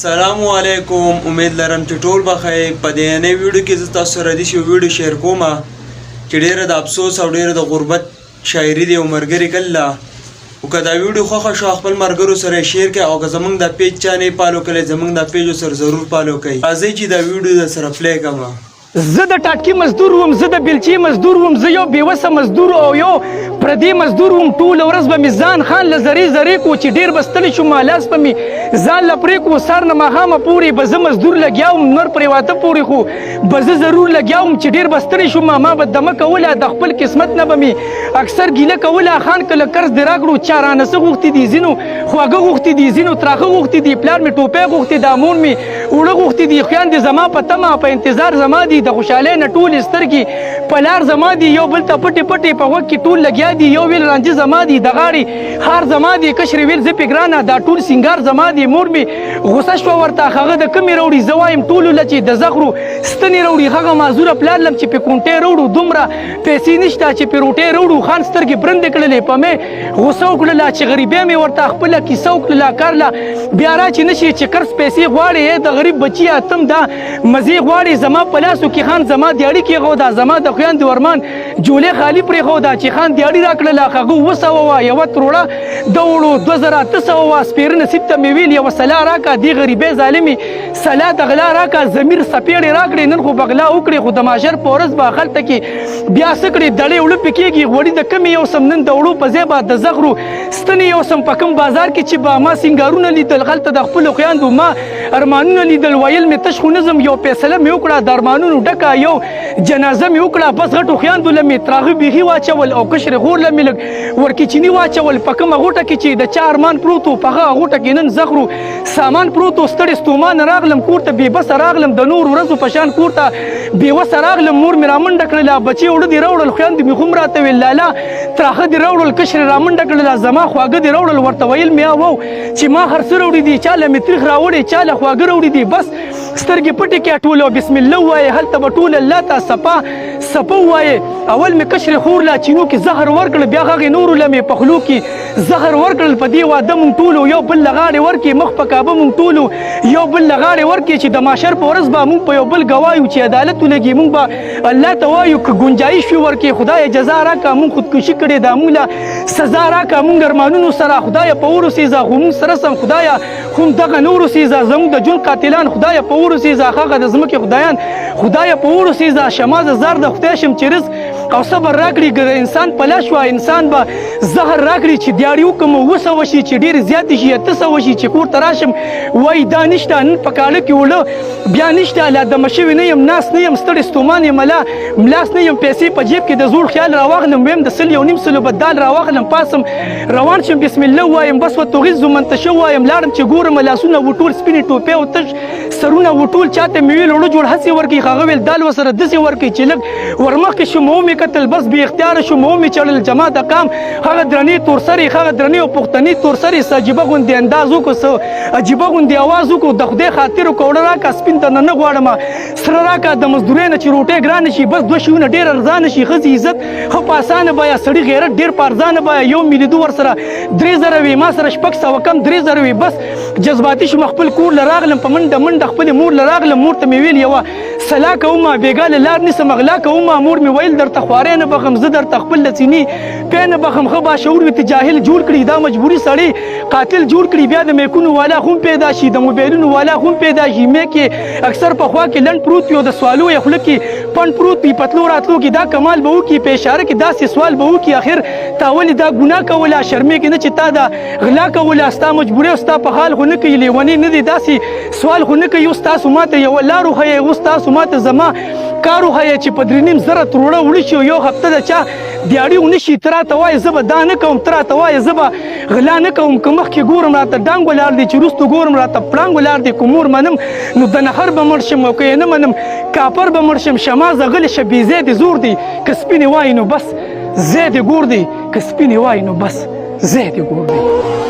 السلام علیکم. امید لرم چې ټول بخیر. په دې نوې ویډیو کې زه تاسو سره د شی ویډیو شیر کوم چې ډېره د افسوس او ډېره د غربت شاعري دی او مرګري کله او که دا ویډیو خوښه شو خپل مرګرو سره شیر کړئ او که زمونږ د پیج چا نه فالو کړئ زمونږ د پیج سره ضرور فالو کړئ. راځئ چې دا ویډیو در سره پلی کړم. زه د ټاټکي مزدور وم، زه د بیلچې مزدور وم، زه یو بېوسه مزدور او یو پردی مزدور وم. ټوله ورځ به مې ځان خان له زرې زرې کو چې ډېر به ستړی شوم لاس به مې ځان له پرې کو. سهار نه ماښامه پورې به زه مزدور لګیا وم، نور پرې واته پورې خو به زه ضرور لګیا وم چې ډېر به ستړی شوم. ما به دمه کوله د خپل قسمت نه به مې اکثر ګیله کوله. خان کله قرض دې راکړو چا رانه څه غوښتي دي، ځینو خواږه غوښتي دي، ځینو تراخه غوښتي دي، پلار مې ټوپۍ غوښتي دا مور مې اوړه غوښتي دي. خویندې زما په تمه په انتظار زما دي، د خوشحالۍ نه ټولې سترګې په لار زما دي. یو بل ته پټې پټې په غوږ کې ټول لګیا دي. یو ویل رانجه زما دي، د غاړې هار زما دي، کشرې ویل زه پې ګرانه دا ټول سینګار زما دي. مور مې غوسه شوه ورته، هغه د کمې راوړي زه وایم ټولو له چې د زغرو ستنې راوړي. هغه معذوره پلار لم چې پې کونټۍ راوړو، دومره پیسې نشته چې پې روټۍ راوړو. خان سترګې برندې کړلې، په مې غوسه وکړله چې غریبۍ مې ورته خپله کیسه وکړله. کارله بیا را چې نه شي چې قرض پیسې غواړې د غریب بچي اتم دا مزې غواړې. زما په لاسو کې خان زما دیاړي کېښوده، زما د خویندو ورمان جولې خالي پرېښوده چې خان دیاړي راکړله. هغه 200 وه، یوه تروړه د وړو 2800 وه. سپېره نصیب ته مې ویل یوه سلا راکړه، دې غریبۍ ظالمې سلا د غلا راکړه. ضمیر څپېړې راکړې، نن خو به غلا وکړې خو د ماشر په ورځ به هلته کې بیا څه کړې دړې وړه پې کېږي. غوړي د کمې یو سم، نن د وړو په ځای به د زغرو ستنې یو سم. په کوم بازار کې چې به ما سینګارونه لیدل، هلته د خپلو خویندو ما ارمانونه لیدل. ویل مې تش خو نظم یو فیصله مې وکړه، د ارمانونو ډکه یو جنازه مې وکړه. بس غټو خویندو له مې تراغه بیخي واچول او کشرې غور له مې لږ ورکچیني واچول. په کومه غوټه کې چې د چا ارمان پروت و په هغه غوټه کې نن زغرو سامان پروت و. ستړی ستومانه راغلم کور ته، بېبسه راغلم د نور ورځو په شان کور ته بېوسه راغلم. مور مې رامنډه کړله، بچې وړه دې راوړل، خویندې مې خو هم راته ویل لالا تراخه دې راوړل، کشرې رامنډه کړله، زما خواږه دې راوړل. ورته ویل مې او چې ما هر څه راوړي دي، چا له مې تریخ راوړی، چا له خواږه راوړي دي. بس سترګې پټې کړې ټولو بسم الله ووایې، هلته به ټول الله ته سپه سپه ووایې. اول مې کشرې خور له چینو کې زهر ورکړل، بیا هغې نورو له مې په خولو کې زهر ورکړل. په دې واده مونږ ټولو یو بل له غاړې ورکړې، مخ په کعبه مونږ ټولو یو بل له غاړې ورکړې چې د ماشر په ورځ به مونږ په یو بل ګوایو چې عدالت ولګي. مونږ به الله ته وایو که ګنجایش وي ورکړې، خدایه جزا راکړه، مونږ خودکشي کړې دا مونږ له سزا راکړه. مونږ ارمانونو سره خدایه په اور اوسېږه، خو مونږ سره سم خدایه خو همدغه نور اوسېږه. زموږ د ژوند قاتلان خدایه په اور اوسېږه، هغه د ځمکې خدایان خدایه په اور اوسېږه. شمه د زار د خدای شم چې رزق او صبر راکړي. که د انسان په لاس وه انسان به زهر راکړي چې دیاړي وکړم 200 شي چې ډېرې زیاتې شي 800 شي چې کور ته راشم وایي دا نشته. نن په کاله کې وړه بیا نشته، لا دمه شوي نه یم، ناست نه یم، ستړی ستومان یم، لا ملاس نه یم. پیسې په جیب کې د زوړ خیال راواخلم، ویم د 100 بدال راواخلم، پاسم روان شم بسم الله وایم. بس وتغز منتشه وایم، لاړم چې ګورم لاسونه وټول سپینې ټوپۍ او تش سرونه وټول. چاته مې ویل وړه جوړ هسې ورکړي، هغه ویل دال ورسره داسې ورکړي چې لږ ورمخکې شوم ومې کتل، بس بې اختیاره شوم ومې چړل. جماعت قام هغه درنې تورسرې، هغه درنې او پښتنې تورسرې څه عجیبه غوندې انداز وکړو، څه عجیبه غوندې آواز وکړو. د خدای خاطر وکړه وړه راکړه، سپین ته نه غواړم، سره راکړه د مزدورۍ نه چې روټۍ ګرانه شي. بس 2 شیونه ډېر ارزانه شي، ښځې عزت ښه په اسانه بیه، سړي غیرت ډېر په ارزانه بیه. یو مې لیدو ورسره 3000 وي، ما سره 600 کم 3000 وي. بس جذباتي شوم، خپل کور له راغلم په منډه منډه خپلې مور له راغلم. مور ته مې ویل یوه سلا کومه بېګا له لار نیسم غلا کومه. مور مې ویل درته خوارۍ نه بخم، زه درته خپل له چیني پی نه بخم. ښه باشعور وي ته جاهل جوړ کړي، دا مجبوري سړی قاتل جوړ کړي. بیا د میکونو والا خو هم پیدا شي، د موبایلونو والا خو هم پیدا شي. میک یې اکثر په خوا کې لنډ پروت وي او د سوالو یې خوله کې پنډ پروت وي. پتلو راتلو کې دا کمال به وکړي، په اشاره کې داسې سوال به وکړي اخر تا ولې دا ګناه کوله، شرمېږې نه چې تا دا غلا کوله، ستا مجبوري او ستا په حال خو نه کوي، لیونۍ نه دی، داسې سوال خو نه کوي. اوس تاسو ماته یوه لار وښیئ، اوس تاسو ماته زما کار وښیئ چې په 3.5 زره تروړه وړه شي او یو هفته د چا دیاړي ونه شي. ته راته وایې زه به دا نه کوم، ته راته وایې زه به غلا نه کوم. که مخکې ګورم راته ډانګ ولاړ دی، چې وروستو ګورم راته پړانګ ولاړ دی. که مور منم نو د نهر به مړ شم، او که یې نه منم کاپر به مړ شم. شمازه غلې شه بې ځای دې زور دی، که سپینې وایي نو بس ځای دې ګور دی، که سپینې وایي نو بس ځای دې ګور دی.